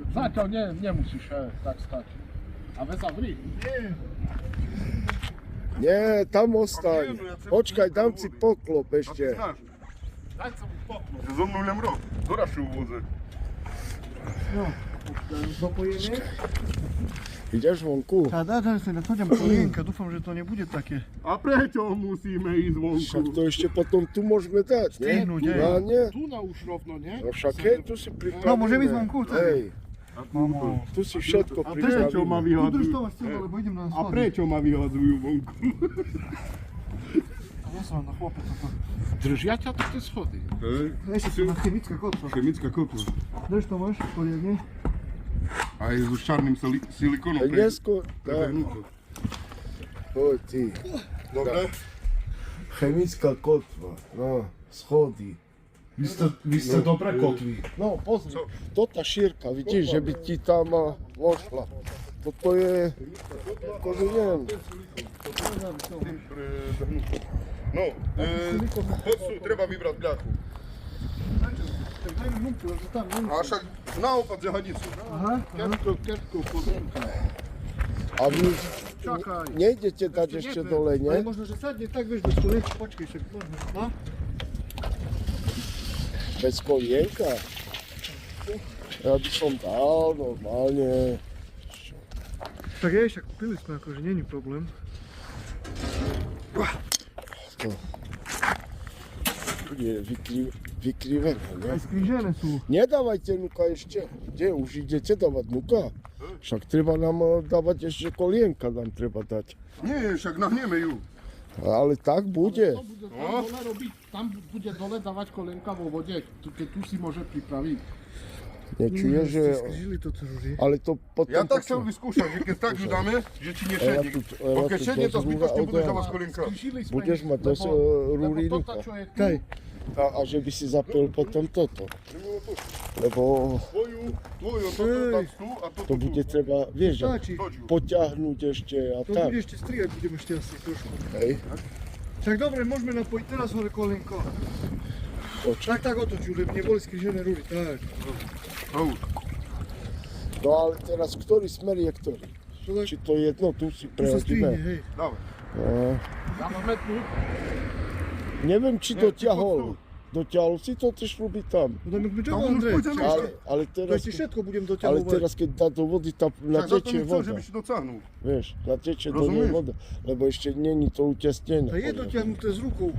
Zatiaľ nemusíš tak stať. A wy zawri? Nie, tam ostaň. Počkaj, dám si poklop ešte. Daj co mu poknął. Зо мною лямро. Дураши увозить. No, zapojenie. Ideš vonku? A dá sa na chodím kolienka, dúfam, že to nebude také. А прečo musíme ísť Však vonku? to ešte potom tu môžeme dať, nie? Stihnúť, hej. No, nie? Tu na ušrovno, nie? No však hej, tu si pripravíme. No, môžeme ísť vonku, tak? Hej, Mamo. tu si všetko A prečo ma pripravíme. Udrž to vyhadzujú? máš celo, lebo idem na A schody. prečo ma vyhadzujú vonku? Ja som na chłope toto. Drž, ja ťa tu te schody. Ešte tu na chemická kotva. Chemická kotva. Drž to máš, poriadne. A je so čarným silikonom. Hej, neskôr, tak, Prebehnúto. poď ty. Dobre? Chemická kotva, no, schody. Vy ste dobre kotví. No, pozri, to tá šírka, vidíš, že by ti tam vošla. Toto je, akože neviem, No, poď sú, treba vybrať bľachu. Daj mi humku, že tam nie. A však naopak zahadicu. Aha, Kiepko, podręka. a vy Čakaj. nejdete dať ešte dole, ale nie? možno, že sadne tak, vieš, bez kolienka, počkej, však možno. No? Bez kolienka? Ja by som dal normálne. Tak je, však kúpili sme, akože není problém. To je vykrivené, nie? Aj skrížené sú. Nedávajte nuka ešte. Kde? Už idete dávať nuka? Však treba nám dávať ešte kolienka, nám treba dať. Nie, však nahneme ju. Ale tak bude. To bude tam dole robiť, tam bude dole dávať kolenka vo vode, keď tu si môže pripraviť. Nečuje, že... Skrížili to, čo žuží. Ale to potom... Ja tak chcel počuj. vyskúšať, že keď tak ju dáme, že či nie A ja šedne. tu- a ja Bo keď tu šedne, to dosť zbytočne rúra budeš oddávam. dávať kolinka. Skrížili sme Budeš ich, mať dosť lebo rúrinuka. toto, čo je tu, Daj. A že by si zapil potom toto. Lebo Tvoju, toto dať tu a toto to tu. bude treba, vieš, že Stačí. Toď ju. poťahnuť ešte a To tak. bude ešte strihať, budeme ešte asi trošku. Hej, Tak dobre, môžeme napojiť teraz hore kolienko. počkaj. Tak otočuj, lebo neboli skrížené rúry, tak. Au. No ale teraz, ktorý smer je ktorý? To tak, Či to jedno, tu si tu sa strihne, prehodíme. hej. Dávaj. No, Dáme tu. neviem, či dotiahol. Dotiahol si to, tie šruby tam. No tam by čo, Tam on už Andrej? pôjde na- Ale To teraz, ešte všetko budem ale doťahovať. teraz, keď dá do vody, tam Tak za to mi natečie chcel, voda. že by si docáhnul. Vieš, natečie do nej Rozumieš? voda, lebo ešte není to utesnené. To je dotiahnuté s rukou.